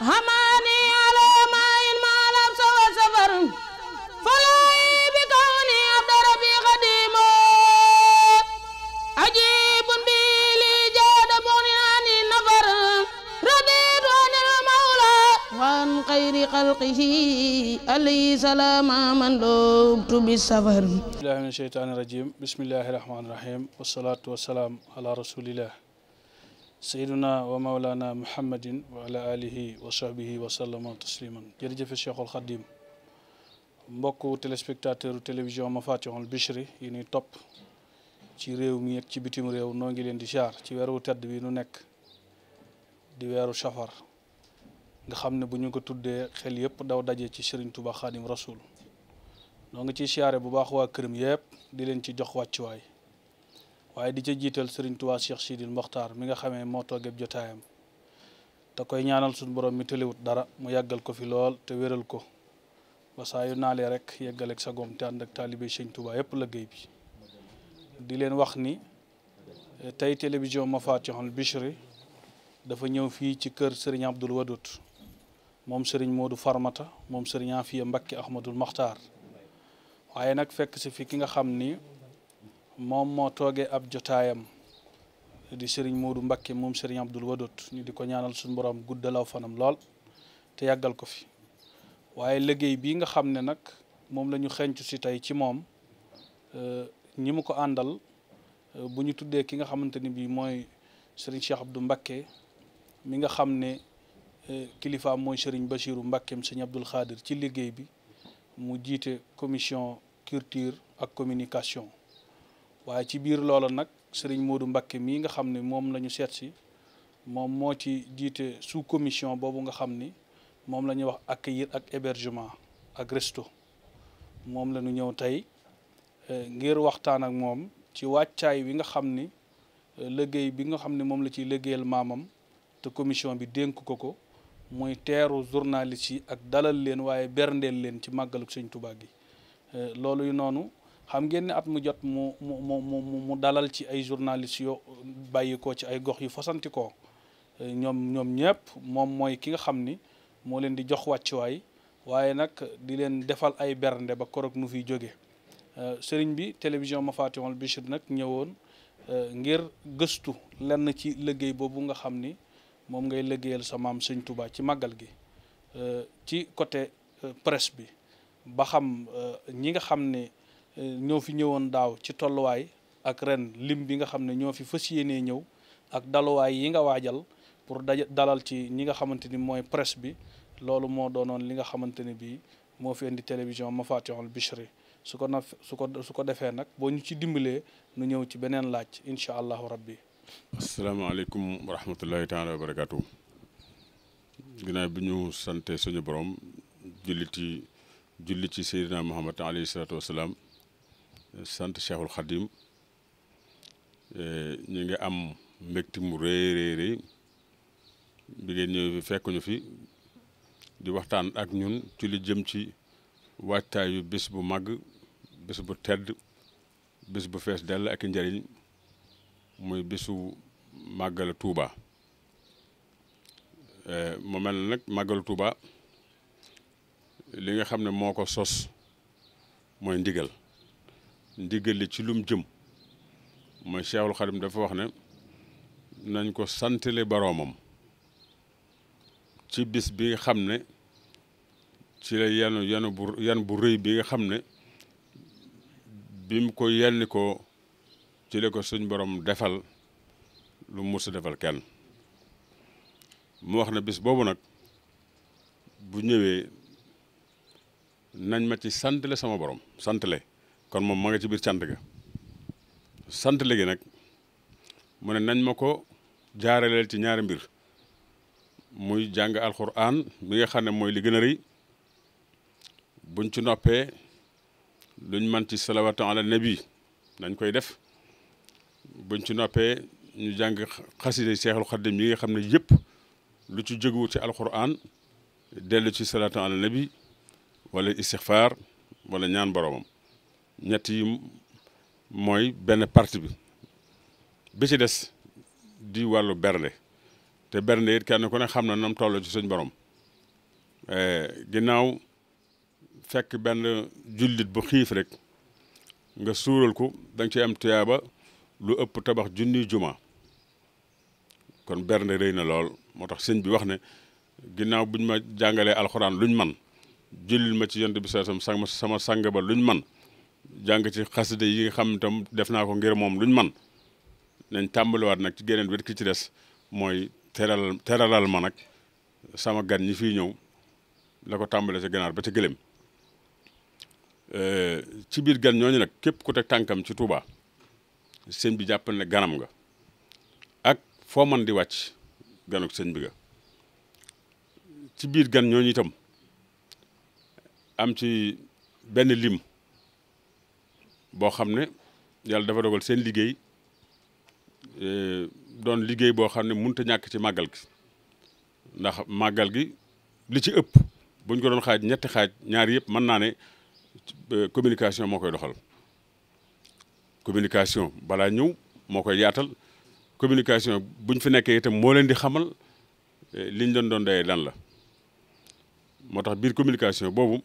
هماني على ماء ما لم سوى سفر فلاي بكوني عبد ربي قديم عجيب بي لي جاد بنياني نفر رديت عن المولى وعن خير خلقه عليه سلام من لبت بالسفر بالله من الشيطان الرجيم بسم الله الرحمن الرحيم والصلاة والسلام على رسول الله سيدنا ومولانا محمد وعلى آله وصحبه وسلم تسليما jërëjëf Cheikhul Khadim mbokku téléspectateur télévision Mafatihul Bichri yi ñuy topp ci réew mi ak ci bitim réew noo ngi leen di ziar ci weeru tedd bi nu nekk di weeru safar nga xam ne bu ñu ko tuddee xel yëpp daw daje ci Serigne Touba Khadim Rasoul noo ngi ciy siyaare bu baax waa këram yëpp di leen ci jox wàccuwaay waaye di ca jiital Serigne Touba Cheikh Sidil Mokhtar mi nga xamee moo toogeb jotaayam te koy ñaanal suñu borom mi tëliwut dara mu yàggal ko fi lool te wéral ko ba saa yu naalee rek yeggaleeg sa goom te ànd ak taalibe Serigne Touba yëpp liggéey bi di leen wax ni tey télévision Mafatihul Bichri dafa ñëw fii ci kër Serigne Abdoul Wadoud moom Serigne Modou Farmata moom Serigne Afia Mbacké Ahmadul Mokhtar waaye nag fekk si fi ki nga xam ni moom moo toogee ab jotaayam di Serigne Modou Mbacké moom Serigne Abdoul Wadoud ñu di ko ñaanal suñu borom guddalaw fanam lool te yàggal ko fi waaye liggéey bii nga xam ne nag moom la ñu xencu si tey ci moom ñi mu ko àndal bu ñu tuddee ki nga xamante ni bii mooy Serigne Cheikh Abdou Mbacké mi nga xam ne kilifaam mooy Serigne Bachirou Mbackeem Serigne Abdoul Khadir ci liggéey bi mu jiite commission culture ak communication waaye ci biir loola nag Serigne Modou Mbacké mii nga xam ne moom la ñu seet si moom moo ci jiite sous commission boobu nga xam ni moom la ñuy wax accueillir ak hébergement ak resto moom la ñu ñëw tey ngir waxtaan ak moom ci wàccaay wi nga xam ni liggéey bi nga xam ne moom la ciy liggéeyal maamam te commission bi dénk ko muy teeru journaliste yi ak dalal leen waaye berndeel leen ci màggalu Sëñ Tuubaa gi loolu yu noonu xam ngeen ne at mu jot mu dalal ci ay journalistes yoo bàyyi ko ci ay gox yu fasanti ko ñoom ñëpp moom mooy ki nga xam ni moo leen di jox wàccuwaay waaye nag di leen defal ay bernde ba korog nu fiy jóge sëriñ bi télévision Mafatihul Bichri nag ñëwoon ngir gëstu lenn ci liggéey boobu nga xam ni moom ngay liggéeyal sa maam Sëñ Touba ci màggal gi ci côté presse bi ba xam ñi nga xam ne ñoo fi ñëwoon daaw ci tolluwaay ak ren lim bi nga xam ne ñoo fi fas yéenee ñëw ak daluwaay yi nga waajal pour dalal ci ñi nga xamante ni mooy presse bi loolu moo doonoon li nga xamante ni bii moo fi indi télévision Mafatihul Bichri su ko defee nag boo ñu ci dimbalee nu ñëw ci beneen laaj incha allahu rabbi. asalaamaaleykum wa rahmatullahi taala wa barakaatu. ginnaaw bi ñu sante suñu borom julli ci Seydina Muhammad alayhi salaatu wasalaam sant Cheikhul Khadim ñu ngi am mbégte mu rëy bi ngeen ñëw fi fekkuñu fi di waxtaan ak ñun ci li jëm ci waajtaayu bés bu màgg bés bu tedd bés bu fees dell ak njariñ muy bésu màggalu Touba mu mel na nag màggalu Touba li nga xam ne moo ko sos mooy ndigal li ci lum jëm mooy Cheikhul Khadim dafa wax ne nañ ko santale boroomam ci bis bi nga xam ne ci la yan bu rëy bi nga xam ne bi mu ko yenni ko ci la ko suñ borom defal lu mus a defal kenn mu wax ne bis boobu nag bu ñëwee nañ ma ci santale sama borom santale kon moom ma nga ci biir cant ga santale gi nag mu ne nañ ma ko jaaraleel ci ñaari mbir muy jàng alxuraan mi nga xam ne mooy li gën a rëy buñ ci noppee luñ man ci salawaatu ala nabi nañ koy def buñ ci noppee ñu jàng xasida Seexul Xadim yi nga xam ne yëpp lu ci jógu ci alxuraan dellu ci salaatu ala nabi wala istixfaar wala ñaan boromam ñett yi mooy benn partie bi ci des di wàllu bernde te bernde it kenn ku ne xam na nam toll ci suñ borom ginnaaw fekk benn jullit bu xiif rek nga suural ko da nga ci am tuyaaba lu ëpp tabax junniy juma kon bernde rëy na lool moo tax sëñ bi wax ne ginnaaw buñ ma jàngalee alxuraan luñ man jullil ma ci yonent bi sama sang ba luñ man jàng ci xasida yi nga xam itam def naa ko ngir moom luñ man nañ tàmbaliwaat nag ci geneen wet ki ci des mooy teralal ma nag sama gan ñi fii ñëw la ko tàmbalee ci ganaar ba ci gëlëm ci biir gan ñooñu nag képp ku teg tànkam ci Touba sëñ bi jàppal ne ganam nga ak foo man di wàcc ganuk sëñ bi ga ci biir gan ñooñu itam am ci benn lim boo xam ne yàlla dafa dogal seen liggéey doon liggéey boo xam ne mënut a ñàkk ci màggal gi ndax màggal gi li ci ëpp buñ ko doon xaaj ñetti xaaj ñaar yëpp mën naa ne communication moo koy doxal communication balaa ñëw moo koy yaatal communication buñ fi nekkee itam moo leen di xamal liñ doon doyee lan la moo tax biir communication boobu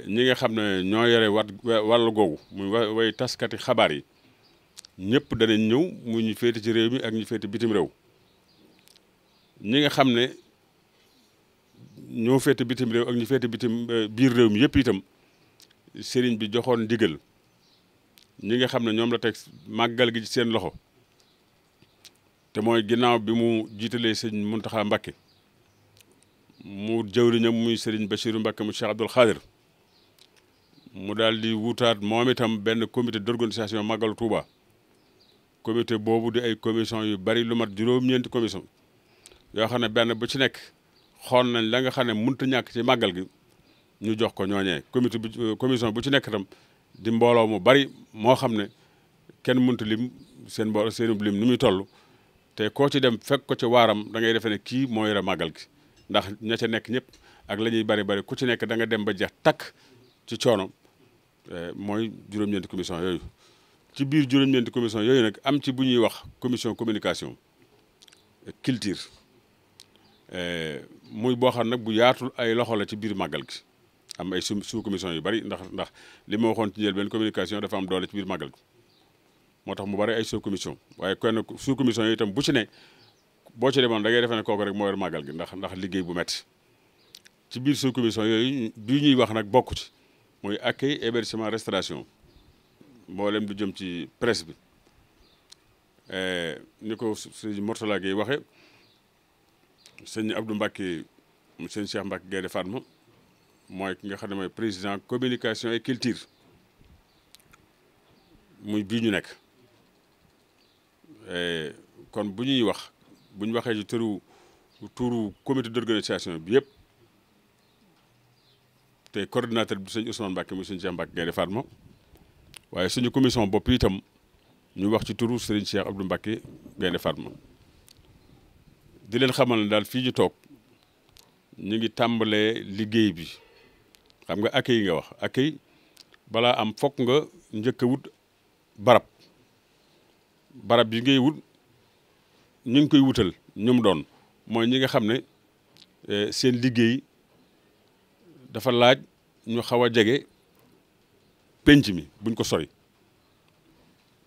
ñi nga xam ne ñoo yore wàllu googu muy way taskati xabaar yi ñëpp danañ ñëw mu ñu féete ci réew mi ak ñu féete bitim réew ñi nga xam ne ñoo féete bitim réew ak ñu féete biir réew mi yëpp itam sëriñ bi joxoon ndigal ñi nga xam ne ñoom la teg màggal gi ci seen loxo te mooy ginnaaw bi mu jiitalee sëñ Muntaxa Mbakke mu jëwriñam muy sëriñ Bachiru Mbakke mu Cheikh Abdoul Khadir mu daal di wutaat moom itam benn comité d'organisation màggalu Touba comité boobu di ay commission yu bari lu mat juróom-ñeenti commission yoo xam ne benn bu ci nekk xool nañ la nga xam ne mënut a ñàkk ci màggal gi ñu jox ko ñooñee commission bu ci nekk itam di mbooloo mu bari moo xam ne kenn mënut lim seen lim ni muy toll te koo ci dem fekk ko ci waaram da ngay defee ne kii moo yore màggal gi ndax ña ca nekk ñëpp ak la ñuy bari ku ci nekk da nga dem ba jeex takk ci coono mooy juróom-ñeenti commission yooyu ci biir juróom-ñeenti commission yooyu nag am ci bu ñuy wax commission communication culture muy boo xam nag bu yaatul ay loxo la ci biir màggal gi am ay sous commission yu bari ndax li ma waxoon ci njëlbeen communication dafa am doole ci biir màggal gi moo tax mu bari ay sous commission waaye kenn sous commission yi itam bu ci ne boo ci demoon da ngay defee ne kooku rek moo yor màggal gi ndax liggéey bu metti ci biir sous commission yooyu bii ñuy wax nag bokku ci mooy accueil hébergement restauration mboolem du jëm ci presse bi ni ko sëñ Mourtala Gueye waxe sëñ Abdou Mbacké sëñ Cheikh Mbacké Gaïndé Fatma mooy ki nga xam ne mooy président communication et culture muy bii ñu nekk kon bu ñuy wax bu ñu waxee ci turu comité d'organisation bi yëpp te coordinateur bi sëñ Ousmane Mbacké muy sëñ Cheikh Mbacké Gaïndé Fatma waaye suñu commission bopp itam ñu wax ci turu Serigne Cheikh Abdou Mbacké Gaïndé Fatma di leen xamal ne daal fii ñu toog ñu ngi tàmbalee liggéey bi xam nga accueil nga wax accueil balaa am fokk nga njëkk a wut barab yi ngay wut ñu ngi koy wutal ñum doon mooy ñi nga xam ne seen liggéey dafa laaj ñu xaw a jege penc mi buñ ko sori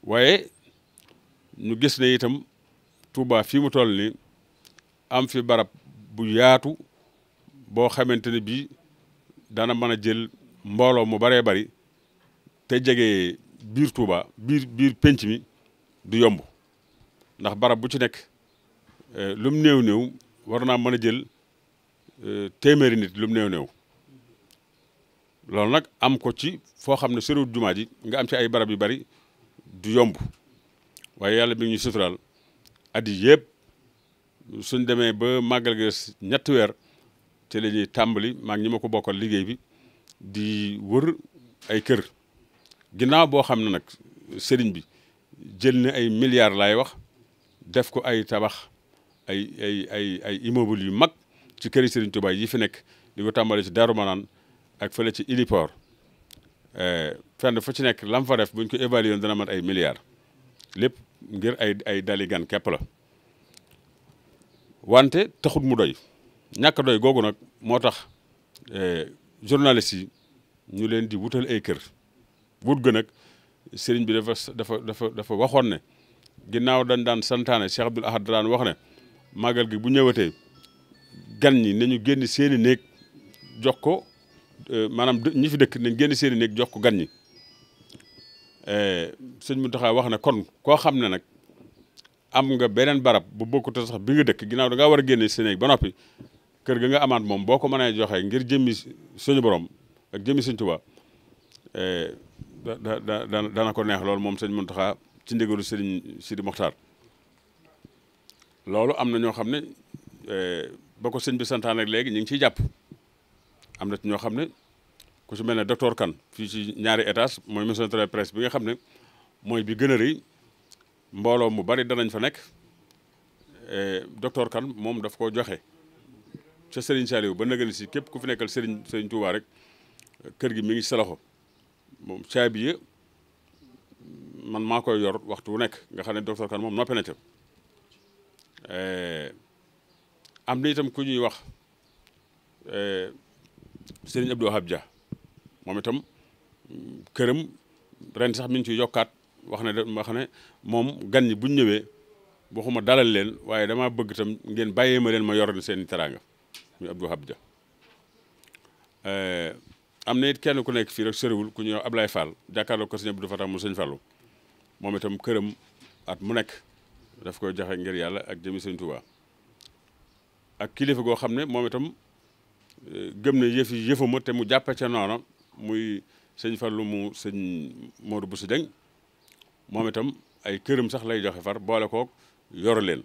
waaye ñu gis ne itam Touba fii mu toll ni am fi barab bu yaatu boo xamante ne bii dana mën a jël mbooloo mu baree bari te jege biir Touba biir penc mi du yomb ndax barab bu ci nekk lum néew war naa mën a jël téeméeri nit lum néew loolu nag am ko ci foo xam ne soriwut jumaa ji nga am ci ay barab yu bari du yomb waaye yàlla bi ñu suturaal at yi yëpp suñ demee ba màggal ga ñetti weer te la ñuy tàmbali maag ñi ma ko bokkal liggéey bi di wër ay kër ginnaaw boo xam ne nag sëriñ bi jël na ay milliards laay wax def ko ay tabax ay immeuble yu mag ci këri sëriñ Touba yi fi nekk di ko tàmbali ci Darou Manane ak fële ci Ilipor fenn fu ci nekk lam fa def buñ ko évalué woon dana mat ay milliards lépp ngir ay dali gan képp la wante taxut mu doy ñàkk doy googu nag moo tax journalistes yi ñu leen di wutal ay kër wut ga nag sëriñ bi dafa waxoon ne ginnaaw dañ daan santaane Cheikh Abdoul Ahad daan wax ne màggal gi bu ñëwatee gan ñi nañu génn seeni néeg jox ko maanaam ñi fi dëkk nañ génn seeni néeg jox ko gan ñi sëñ Mountakha wax ne kon koo xam ne nag am nga beneen barab bu bokkut sax bi nga dëkk ginnaaw da ngaa war a génne seen néeg ba noppi kër ga nga amaat moom boo ko mënee joxe ngir jëmmi suñu borom ak jëmmi sëñ Tuubaa dana ko neex loolu moom sëñ Mountakha ci ndigalu sëriñ Sidi Mokhtar loolu am na ñoo xam ne ba ko sëñ bi santaan ak léegi ñu ngi ciy jàpp am na ci ñoo xam ne ku ci mel ne docteur Kane fii ci ñaari étage mooy maison de la presse bi nga xam ne mooy bi gën a rëy mbooloo mu bari danañ fa nekk docteur Kane moom daf koo joxe ca Serigne Saliou ba nëgëni si képp ku fi nekkal Serigne Touba rek kër gi mi ngi ci sa loxo moom caabi yi man maa koy yor waxtu wu nekk nga xam ne docteur Kane moom noppi na ca am na itam ku ñuy wax Serigne Abdou Wahab Dia moom itam këram ren sax mi ngi ciy yokkaat wax ne moom gan ñi buñ ñëwee waxuma dalal leen waaye dama bëgg itam ngeen bàyyee ma leen ma yor seen teraanga muy Abdou Wahab Dia am na it kenn ku nekk fii rek soriwul ku ñuy wax Ablaye Fall jàkkaarloo ko sëñ Abdou Fatah mu sëñ Fallu moom itam këram at mu nekk daf koy joxe ngir yàlla ak jëmi sëñ Touba ak kilifa goo xam ne moom itam gëm na yëfuma te mu jàppe ca noona muy sëñ Fallu mu sëñ Modou Bousso Dieng moom itam ay këram sax lay joxe far boole koog yor leen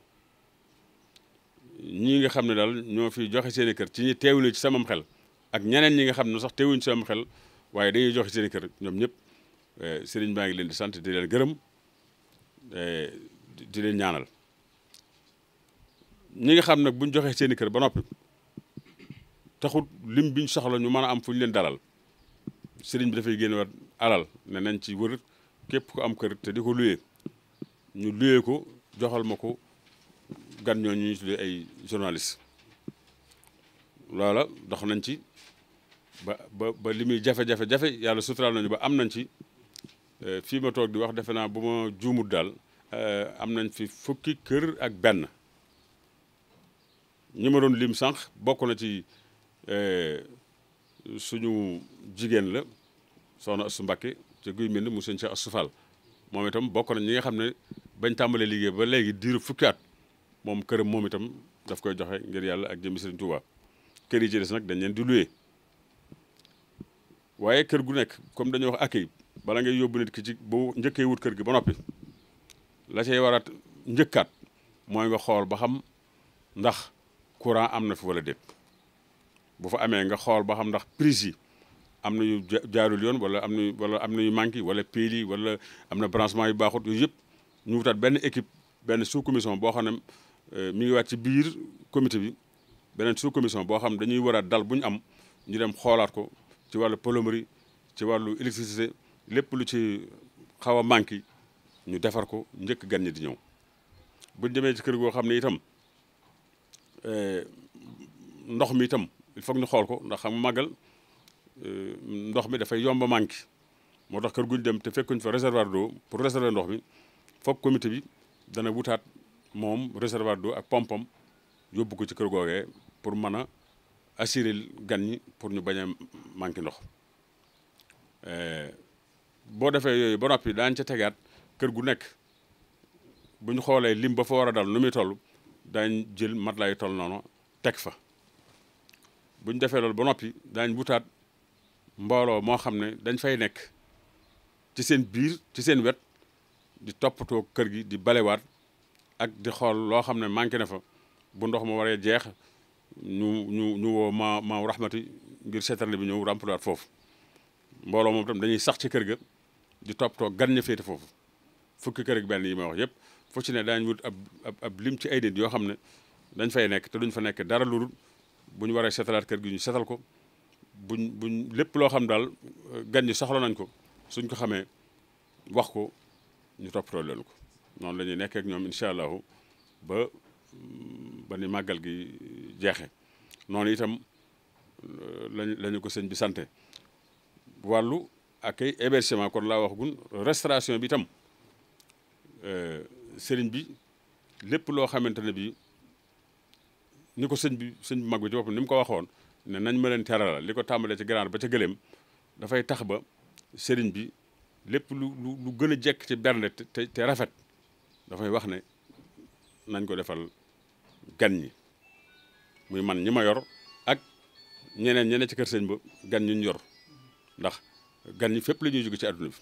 ñii nga xam ne daal ñoo fi joxe seen i kër ci ñi teewule ci samam xel ak ñeneen ñi nga xam ne sax teewuñ ci samam xel waaye dañuy joxe seen i kër ñoom ñëpp sëriñ baa ngi leen di sant di leen gërëm di leen ñaanal ñi nga xam nag buñ joxe seen i kër ba noppi taxut lim biñ soxla ñu mën a am fu ñu leen dalal sëriñ bi dafay génn wat alal ne nañ ci wër képp ku am kër te di ko luyee ñu luyee ko joxal ma ko gan ñooñu ñu tuddee ay journaliste loola dox nañ ci ba li muy jafe-jafe yàlla suturaal nañu ba am nañ ci fii ma toog di wax defe naa bu ma juumut daal am nañ fi fukki kër ak benn ñi ma doon lim sànq bokk na ci suñu jigéen la soxna Astou Mbacké ca Guy Mbind mu sëñ Cheikh Astou Fall moom itam bokk na ñi nga xam ne bañ tàmbalee liggéey ba léegi diiru fukki at moom këram moom itam daf koy joxe ngir yàlla ak jëmmi Sëriñ Tuubaa kër yi ci des nag dañ leen di loué waaye kër gu nekk comme dañuy wax accueil bala ngay yóbbu nit ki ci bu njëkkee wut kër gi ba noppi la cay war a njëkkaat mooy nga xool ba xam ndax courant am na fi wala déet bu fa amee nga xool ba xam ndax prise yi am na yu jaarul yoon wala am na yu manqué wala pile yi wala am na branchement yu baaxut yooyu yëpp ñu wutaat benn équipe benn sous commission boo xam ne mi ngi waat ci biir comité bi beneen sous commission boo xam ne dañuy war a dal bu ñu am ñu dem xoolaat ko ci wàllu plomberie ci wàllu électricité lépp lu ci xaw a manqué ñu defar ko njëkk gan ñi di ñëw buñ demee ci kër goo xam ne itam ndox mi itam il faut ñu xool ko ndax xam màggal ndox mi dafay yomb a manqué moo tax kër guñ dem te fekkuñ fa réservoir d'eau pour réserver ndox mi foog comité bi dana wutaat moom réservoir d'eau ak pompam yóbbu ko ci kër googee pour mën a assurer gan ñi pour ñu bañ a manqué ndox boo defee yooyu ba noppi daañu ca tegaat kër gu nekk bu ñu xoolee lim ba fa war a dal nu muy toll daañ jël matelas yu toll noonu teg fa bu ñu defee loolu ba noppi daañ wutaat mbooloo moo xam ne dañ fay nekk ci seen biir ci seen wet di toppatoo kër gi di balewaat ak di xool loo xam ne manqué na fa bu ndox ma waree jeex ñu woo ma rahmati ngir seetarle bi ñëw remplacer foofu mbooloo moom tam dañuy sax ci kër ga di toppatoo gan ña féete foofu fukki kër ak benn yi ma wax yëpp fu ci ne daañu wut ab lim ci ay nit yoo xam ne dañ fay nekk te duñ fa nekk dara lu dul bu ñu waree seetalaat kër gi ñu seetal ko buñ lépp loo xam daal gan ñi soxla nañ ko suñ ko xamee wax ko ñu toppatoo leen ko noonu la ñuy nekk ak ñoom incha allahu ba ni màggal gi jeexe noonu itam lañu ko sëñ bi sante wàllu ak ay hébergement kon laa wax gun restauration bi itam sëriñ bi lépp loo xamante ne bi ni ko sëñ bi mag bi ci boppam ni mu ko waxoon ne nañ ma leen terala li ko tàmbalee ci ganaar ba ca gëléem dafay tax ba sëriñ bi lépp lu gën a jekk ci bernde te rafet dafay wax ne nañ ko defal gan ñi muy man ñi ma yor ak ñeneen ci kër sëñ ba gan ñu yor ndax gan ñi fépp la ñuy jóge ci àdduna bi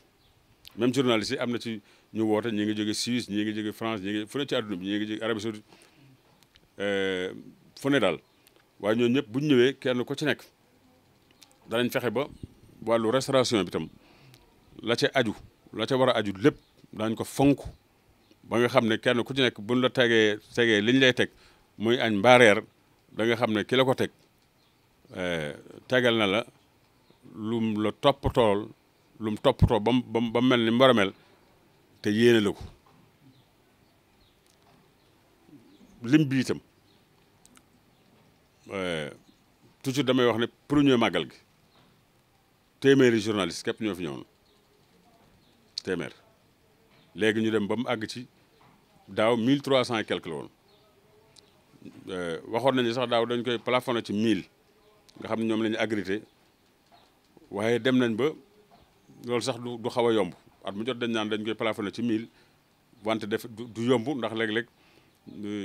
même journaliste yi am na ci ñu woote ñi ngi jóge Suisse ñi ngi jóge France ñi ngi fu ne ci àdduna bi ñi ngi jóge Arabie Saoudite fu ne daal waaye ñooñu ñëpp bu ñu ñëwee kenn ku ci nekk danañ fexe ba wàllu restauration bi tam la ca war a aju lépp daañ ko fonk ba nga xam ne kenn ku ci nekk buñ la tegee liñ lay teg muy añ mbaareer da nga xam ne ki la ko teg tegal na la lum la toppatool ba mel ni mu war a mel te yéene la ko lim bi itam toujours damay wax ne premier màggal gi téeméeri journaliste képp ñoo fi ñëwoon téeméer léegi ñu dem ba mu àgg ci daaw 1300 et quelque la woon waxoon nañu sax daaw dañ koy plafonné ci 1000 nga xam ne ñoom la ñu agrité waaye dem nañ ba loolu sax du xaw a yomb at mu jot dañ naan dañ koy plafonné ci 1000 wante du yomb ndax léeg-léeg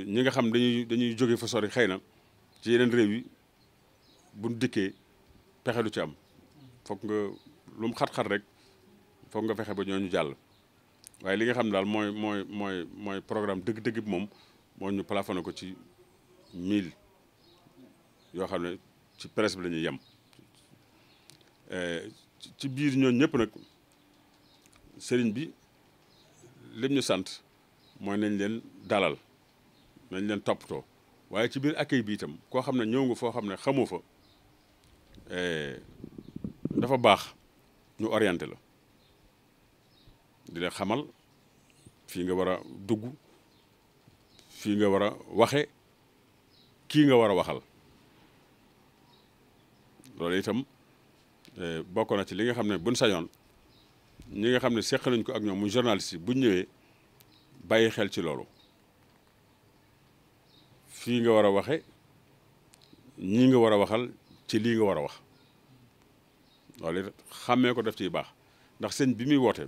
ñi nga xam dañuy jóge fa sori xëy na ci yeneen réew yi buñ dikkee pexe du ci am foog nga lu mu xat-xat rek foog nga fexe ba ñooñu jàll waaye li nga xam daal mooy programme dëgg-dëgg bi moom moo ñu plafonné ko ci 1000 yoo xam ne ci presse bi la ñuy yem ci biir ñooñu ñëpp nag sëriñ bi lim ñu sant mooy nañ leen dalal nañ leen toppatoo waaye ci biir accueil bi itam koo xam ne ñëw nga foo xam ne xamoo fa dafa baax ñu orienté la di la xamal fii nga war a dugg fii nga war a waxe kii nga war a waxal loolu itam bokk na ci li nga xam ne buñ sañoon ñi nga xam ne seq nañ ko ak ñoom muy journaliste yi buñ ñëwee bàyyi xel ci loolu fii nga war a waxe ñii nga war a waxal ci lii nga war a wax loolu it xàmmee ko def ciy baax ndax sëñ bi muy woote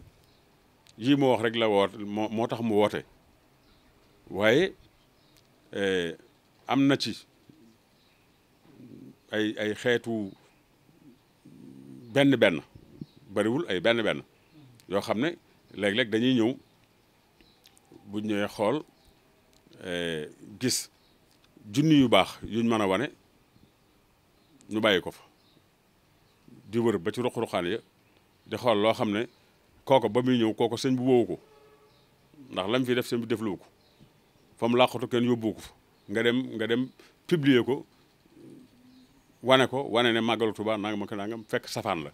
yii moo wax rek la woote moo tax mu woote waaye am na ci ay xeetu benn bariwul ay benn yoo xam ne léeg-léeg dañuy ñëw bu ñëwee xool gis junni yu baax yuñ mën a wane ñu bàyyi ko fa di wër ba ci ruq-ruqaan ya di xool loo xam ne kooko ba muy ñëw kooko sëñ bu woowu ko ndax lam fi def sëñ bi defloo ko fa mu làqatu kenn yóbbu ko fa nga dem publier ko wane ne màggalu Tuubaa nangam ak nangam fekk safaan la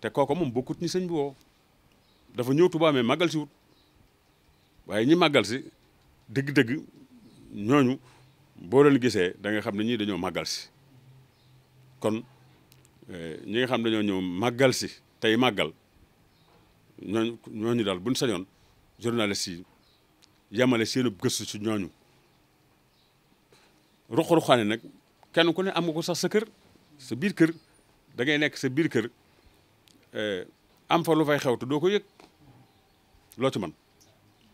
te kooko moom bokkut ñi sëñ bi woo dafa ñëw Tuubaa mais màggal si wut waaye ñi màggal si dëgg-dëgg ñooñu boo leen gisee da nga xam ne ñii dañoo màggal si kon ñi nga xam dañoo ñëw màggal si tey màggal ñooñu daal buñ sañoon journaliste yi yamale seenu gëstu ci ñooñu ruq-ruqaane nag kenn ku ne am nga ko sax sa kër sa biir kër da ngay nekk sa biir kër am fa lu fay xew te doo ko yëg loo ci man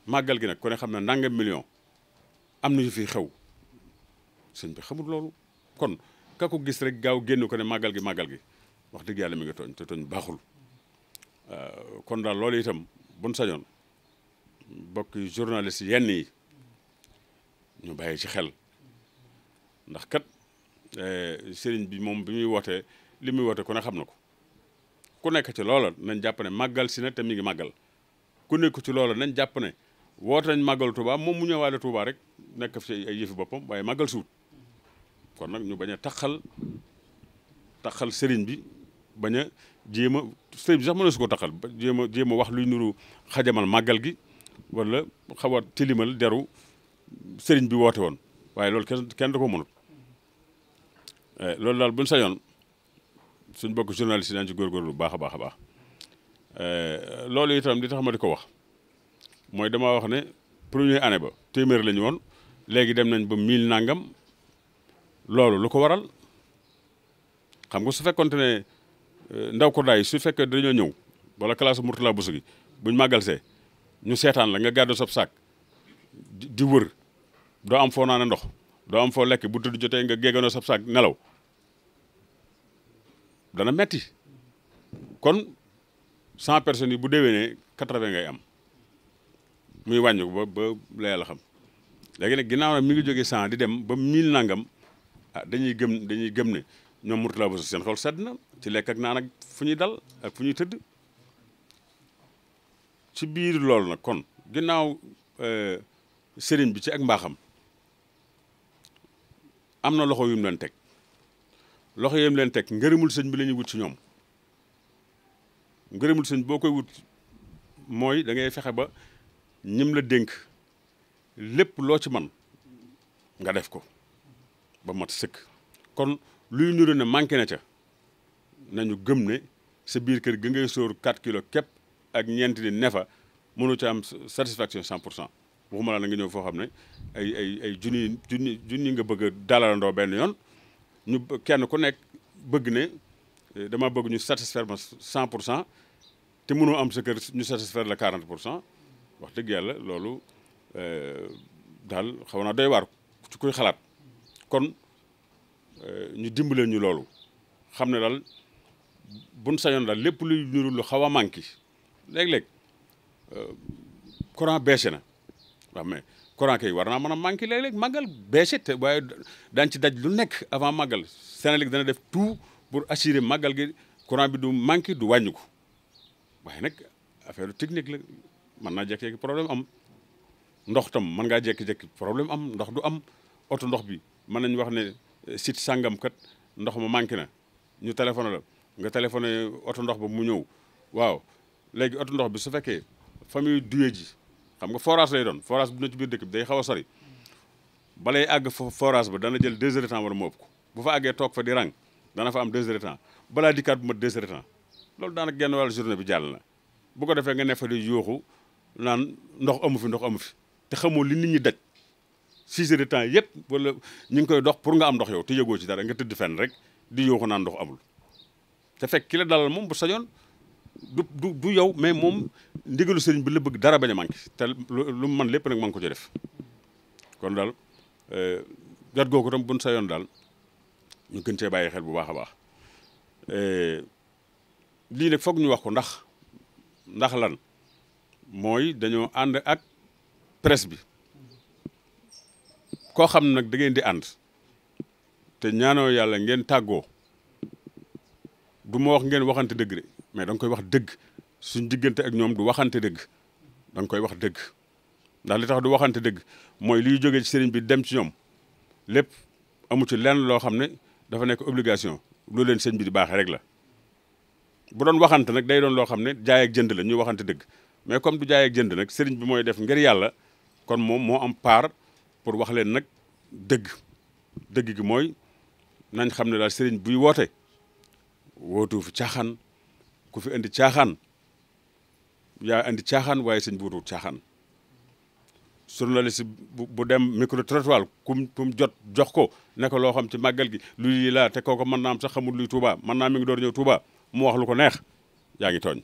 màggal gi nag ku ne xam ne nangam million am na yu fi xew sëñ bi xamul loolu kon ka ko gis rek gaaw génn ko ne màggal gi wax dëgg yàlla mi nga tooñ te tooñ baaxul kon daal loolu itam buñ sañoon bokk journaliste yenn yi ñu bàyyi ci xel ndax kat sëriñ bi moom bi muy wootee li muy woote ku ne xam na ko ku nekk ci loola nañ jàpp ne màggal si na te mi ngi màggal ku nekk ci loola nañ jàpp ne woote nañ màggalu Tuubaa moom mu ñëwaale Tuubaa rek nekk fi ay yëfi boppam waaye màggal suut kon nag ñu bañ a taxal sëriñ bi bañ a jéem a sëriñ bi sax mën na su ko taxal jéem a wax luy nuru xajamal màggal gi wala xaw a tilimal deru sëriñ bi woote woon waaye loolu kenn da ko mënut loolu daal buñ sañoon suñ bokk journaliste yi daañu ci góorgóorlu bu baax a baax a baax loolu itam li tax ma di ko wax mooy dama wax ne première année ba téeméer la ñu woon léegi dem nañ ba 1000 nangam loolu lu ko waral xam nga su fekkonte ne ndaw ko daay su fekkee dañoo ñëw wala classe Mourtala Bousso gi buñ màggal see ñu seetaan la nga gàddu sab saak di wër doo am foo naane ndox doo am foo lekk bu tëdd jotee nga géeganoo sab saak nelaw dana metti kon 100 personnes yi bu déwénee 80 ngay am muy wàññi ko ba la yàlla xam léegi nag ginnaaw nag mi ngi jógee 100 di dem ba 1000 nangam ah dañuy gëm ne ñoom Mourtala Bousso seen xol sedd na ci lekk ak naan ak fu ñuy dal ak fu ñuy tëdd ci biir loolu nag kon ginnaaw sëriñ bi ci ak mbaaxam am na loxo yu mu leen teg loxo yi mu leen teg ngërëmul sëñ bi la ñuy wut ci ñoom ngërëmul sëñ boo koy wut mooy da ngay fexe ba ñim la dénk lépp loo ci man nga def ko ba mat sëkk kon luy nuru ne manqué na ca nañu gëm ne sa biir kër ga ngay sóor 4 kilos képp ak ñeenti di nefa mënu ca am satisfaction 100% waxuma la na nga ñëw foo xam ne ay junni nga bëgg a dalalandoo benn yoon ñu kenn ku nekk bëgg ne dama bëgg ñu satisfaire ma 100% te mënoo am sa kër ñu satisfaire la 40% wax dëgg yàlla loolu daal xaw naa doy waar ci kuy xalaat kon ñu dimbaleen ñu loolu xam ne daal buñ sañoon daal lépp luy nuru lu xaw a manqué léeg-léeg courant baissé na waaw mais courant kay war naa mën a manqué léeg-léeg màggal baissé te waaye daañu ci daj lu nekk avant màggal Senelec dana def tout pour assurer màggal gi courant bi du manqué du wàññi ko waaye nag affaire technique la mën naa jékki-jékki problème am ndox tam mën ngaa jékki-jékki problème am ndox du am oto ndox bi mën nañu wax ne site sangam kat ndox ma manqué na ñu téléphoné la nga téléphoné oto ndox ba mu ñëw waaw léegi oto ndox bi su fekkee famille duye ji xam nga forage lay doon forage bi dina ci biir dëkk bi day xaw a sori balay àgg forage ba dana jël 2 heures de temps wala mu ëpp ko bu fa àggee toog fa di rang dana fa am 2 heures de temps balaa dikkaat bu mat 2 heures de temps loolu daanaka genn wàllu journée bi jàll na bu ko defee nga ne fa di yuuxu naan ndox amu fi te xamoo li nit ñi daj 6 heures de temps yëpp wala ñu ngi koy dox pour nga am ndox yow te yëgoo ci dara nga tëdd fenn rek di yuuxu naan ndox amul te fekk ki la dalal moom bu sañoon du yow mais moom ndigalu sëriñ bi la bëgg dara bañ a manqué te lu mu man lépp nag ma ngi ko ci def kon daal jot googu tam buñ sañoon daal ñu gën cee bàyyi xel bu baax a baax lii nag foog ñu wax ko ndax lan mooy dañoo ànd ak presse bi koo xam nag da ngeen di ànd te ñaanoo yàlla ngeen tàggoo du ma wax ngeen waxante dëgg de mais da nga koy wax dëgg suñ diggante ak ñoom du waxante dëgg da nga koy wax dëgg ndax li tax du waxante dëgg mooy liy jógee ci sëriñ bi dem ci ñoom lépp amu ci lenn loo xam ne dafa nekk obligation loolu leen sëriñ bi di baaxee rek la bu doon waxante nag day doon loo xam ne jaay ak jënd la ñuy waxante dëgg mais comme du jaay ak jënd nag sëriñ bi mooy def ngir yàlla kon moom moo am part pour wax leen nag dëgg gi mooy nañ xam ne daal sëriñ buy woote wootu fi caaxaan ku fi indi caaxaan yaa indi caaxaan waaye sëñ bu wutu caaxaan journaliste bu dem micro trottoir kum jot jox ko ne ko loo xam ci màggal gi luy laa te kooko mën naa am sax xamul luy Touba mën naa mi ngi door ñëw Touba mu wax lu ko neex yaa ngi tooñ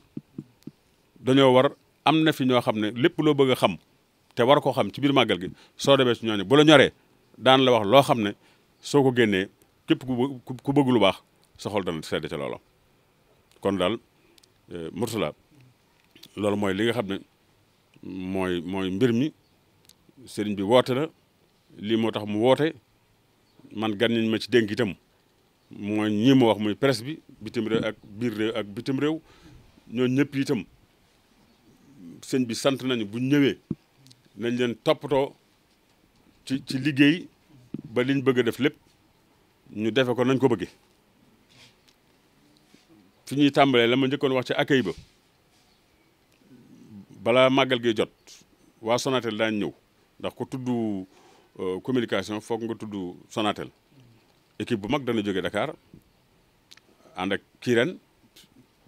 dañoo war am na fi ñoo xam ne lépp loo bëgg a xam te war koo xam ci biir màggal gi soo demee ci ñooñu bu la ñoree daan la wax loo xam ne soo ko génnee képp ku bëgg lu baax sa xol dana sedd ca loola kon daal Mourtala loolu mooy li nga xam ne mooy mbir mi sëriñ bi woote na lii moo tax mu woote man gan ñi ma ci dénk itam mooy ñii ma wax muy presse bi bitim réew ak biir réew ak bitim réew ñooñu ñëpp itam sëñ bi sant nañu bu ñëwee nañ leen toppatoo ci liggéey ba liñ bëgg a def lépp ñu defe ko nañ ko bëggee fi ñuy tàmbalee la ma njëkkoon wax ci accueil ba balaa màggal gi jot waa Sonatel daañ ñëw ndax ko tudd communication foog nga tudd Sonatel équipe bu mag dana jóge Dakar ànd ak kii ren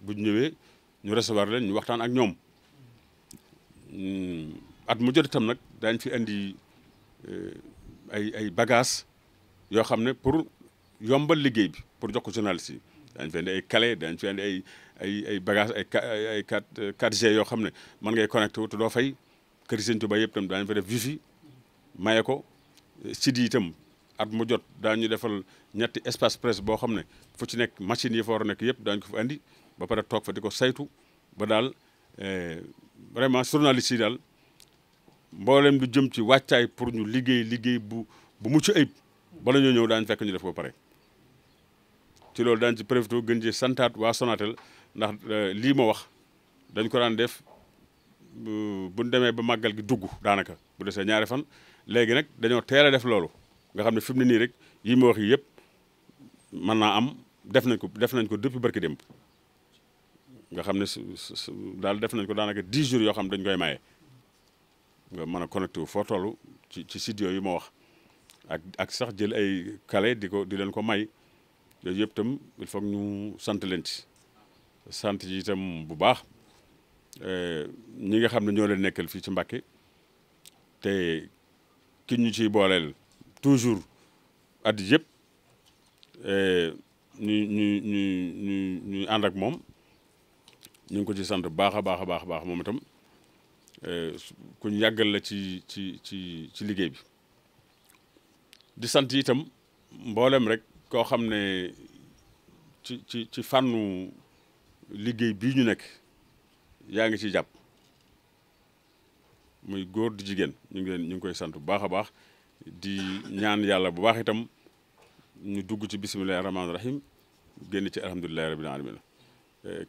bu ñu ñëwee ñu recevoir leen ñu waxtaan ak ñoom at mu jot itam nag daañ fi indi ay bagages yoo xam ne pour yombal liggéey bi pour jox ko journaliste yi daañu fi indi ay clé daañu fi indi ay bagages ay 4G yoo xam ne mën ngay connecté wu te doo fay kër Sëñ Tuubaa yëpp itam daañu fa def wifi maye ko site yi itam at mu jot daañu defal ñetti espace presse boo xam ne fu ci nekk machines yi fa war a nekk yëpp daañu ko fa andi ba pare toog fa di ko saytu ba daal vraiment journaliste yi daal mboolem lu jëm ci wàccaay pour ñu liggéey bu mucc ayib bala ñoo ñëw daañu fekk ñu def ko pare ci loolu daañu ci profité gën ci santaat waa Sonatel ndax lii ma wax dañ ko daan def bu ñu demee ba màggal gi dugg daanaka bu desee ñaari fan léegi nag dañoo teel a def loolu nga xam ne fi mu ne nii rek yi ma wax yi yëpp mën naa am def nañ ko depuis barki démb nga xam ne daal def nañ ko daanaka 10 jours yoo xam dañ koy maye nga mën a connecté wu foo toll ci site yooyu ma wax ak sax jël ay clé di leen ko may yooyu yëpp itam il faut ñu sant leen ci sant yi itam bu baax ñi nga xam ne ñoo leen nekkal fii ci Mbàkke te ki ñu ciy booleel toujours at yëpp ñu ànd ak moom ñu ngi ko ci sant baax a baax moom itam ku ñu yàggal la ci liggéey bi di sant itam mboolem rek koo xam ne ci fànnu liggéey bii ñu nekk yaa ngi ciy jàpp muy góor di jigéen ñu ngi koy sant bu baax a baax di ñaan yàlla bu baax itam ñu dugg ci bisimilahi rahmaani rahim génn ci alhamdulilahi rabbil alamin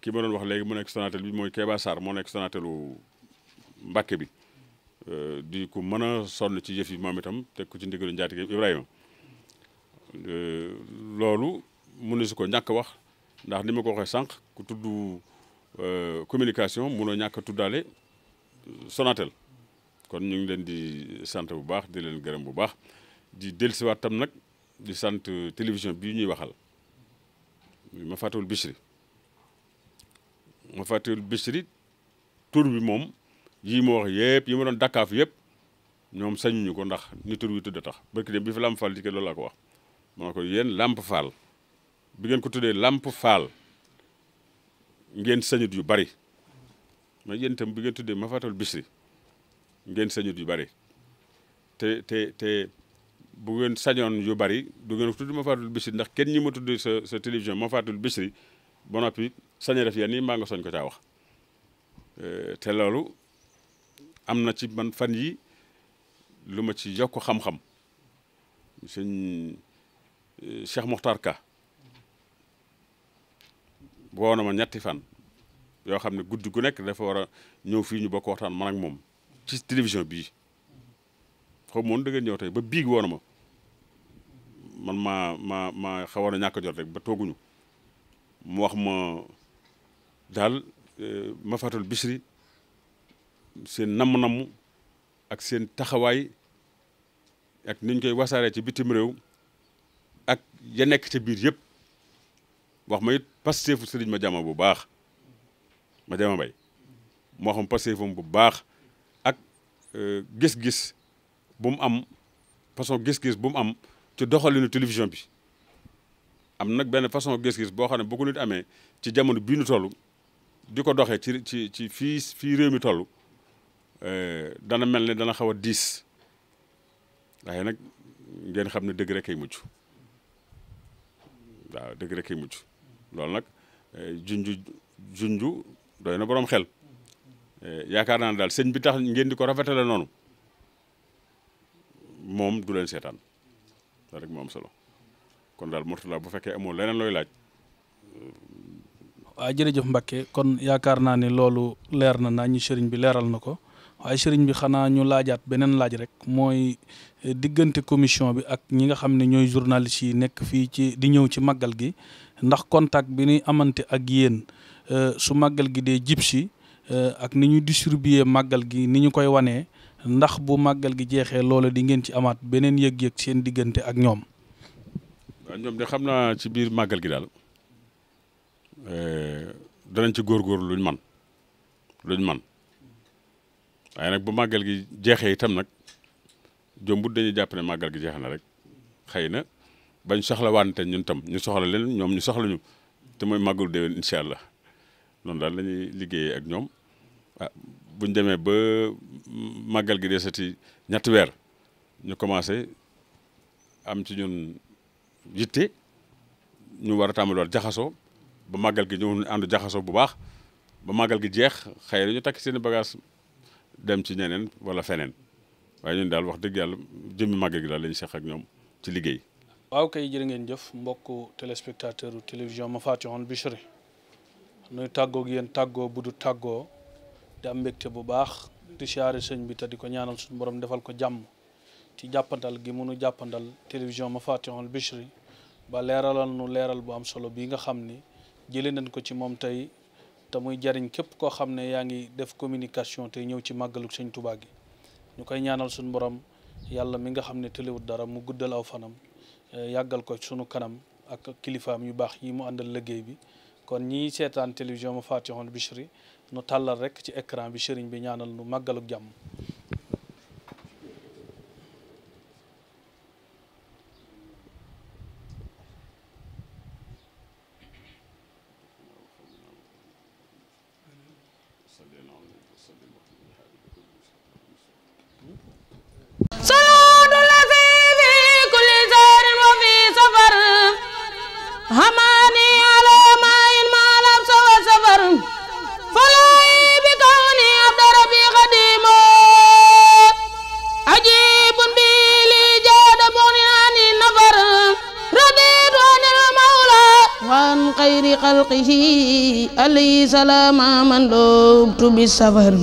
kii ma doon wax léegi mu nekk Sonatel bi mooy Kéba Sarr moo nekk Sonatelu Mbàkke bi di ku mën a sonn ci yëf yi moom itam teg ko ci ndigalu njaatige Ibrahima loolu mënu su ko ñàkk wax ndax ni ma ko waxee sànq ku tudd communication mënoo ñàkk a tuddaale Sonatel kon ñu ngi leen di sant bu baax di leen gërëm bu baax di dellusiwaat tam nag di sant télévision bii ñuy waxal Mafatihul Bichri tur bi moom yii ma wax yëpp yi ma doon dakkaaf yëpp ñoom sañuñu ko ndax ni tur wi tudd tax barki dem bi fi Lamp Fall di loolu laa ko wax maa ko yéen Lamp Fall bi ngeen ko tuddee Lamp Fall ngeen sañut yu bari mais yéen itam bi ngeen tuddee Mafatihul Bichri ngeen sañut yu bari te bu ngeen sañoon yu bari du ngeen tudd Mafatihul Bichri ndax kenn ñi ma tudd sa télévision Mafatihul Bichri ba noppi sañ a def yenn yi maa nga soñ ko caa wax te loolu am na ci man fan yi lu ma ci yokk xam-xam sëñ Cheikh Mokhtar Ka woo na ma ñetti fan yoo xam ne guddi gu nekk dafa war a ñëw fii ñu bokk waxtaan man ak moom ci télévision bii xaw moon da ngeen ñëw tey ba biig woo na ma man maa xawoon a ñàkk jot rek ba tooguñu mu wax ma daal Mafatihul Bichri seen namm-namm ak seen taxawaay ak niñ koy wasaaree ci bitim réew ak ya nekk ca biir yëpp wax ma it pasteefu sëriñ Madiama bu baax Madiama Mbaye moo xam pasteefam bu baax ak gis-gis bu mu am façon gis-gis bu mu am ci doxalinu télévision bi am nag benn façon gis-gis boo xam ne bu ko nit amee ci jamono bii nu toll di ko doxee ci fii réew mi toll dana mel ne dana xaw a diis waaye nag ngeen xam ne dëgg rek kay mujj waaw dëgg rek kay mujj loolu nag junju doy na boroom xel yaakaar naa ne daal sëñ bi tax ngeen di ko rafetale noonu moom du leen seetaan da rek moo am solo kon daal Mourtala bu fekkee amoo leneen looy laaj. waaw jërëjëf Mbacke kon yaakaar naa ne loolu leer na ñu sëriñ bi leeral na ko waaye sëriñ bi xanaa ñu laajaat beneen laaj rek mooy diggante commission bi ak ñi nga xam ne ñooy journalistes yi nekk fii ci di ñëw ci màggal gi ndax contact bi ni amante ak yéen su màggal gi dee jib si ak ni ñu distribuer màggal gi ni ñu koy wanee ndax bu màggal gi jeexee loola di ngeen ci amaat beneen yëg-yëg seen diggante ak ñoom. ñoom de xam naa ci biir màggal gi daal danañ ci góorgóorlu luñ man waaye nag bu màggal gi jeexee itam nag jombut dañuy jàpp ne màggal gi jeex na rek xëy na bañ soxla wante ñun tam ñu soxla leen ñoom ñu soxla ñu te mooy màggalu déwén incha allah noonu daal lañuy liggéeyee ak ñoom buñ demee ba màggal gi desati ñetti weer ñu commencé am ci ñun yitte ñu war a tàmbaliwaat jaxasoo ba màggal gi ñëw ànd jaxasoo bu baax ba màggal gi jeex xëy na ñu takk seen bagage dem ci ñeneen wala feneen waaye ñun daal wax dëgg yàlla jëmmi màggal gi daal la ñu seq ak ñoom ci liggéey. waaw kay jërë ngeen jëf mbokku téléspectateur télévision Mafatihul Bichri nuy tàggoog yéen tàggoo bu du tàggoo di am mbégte bu baax di siyaare sëñ bi te di ko ñaanal suñu borom defal ko jàmm ci jàppandal gi munu jàppandal télévision Mafatihul Bichri ba leeralal nu leeral bu am solo bii nga xam ni jëlee nañ ko ci moom tey te muy jariñ képp koo xam ne yaa ngi def communication tey ñëw ci màggalu sëñ Tuubaa gi ñu koy ñaanal suñu borom yàlla mi nga xam ne tëlewut dara mu guddal aw fanam yàggal ko sunu kanam ak kilifaam yu baax yi mu àndal liggéey bi kon ñii seetaan télévision Mafatihul Bichri nu tàllal rek ci écran bi sëriñ bi ñaanal nu màggaluk jàmm. خير خلقه عليه سلام من لبت بالسفر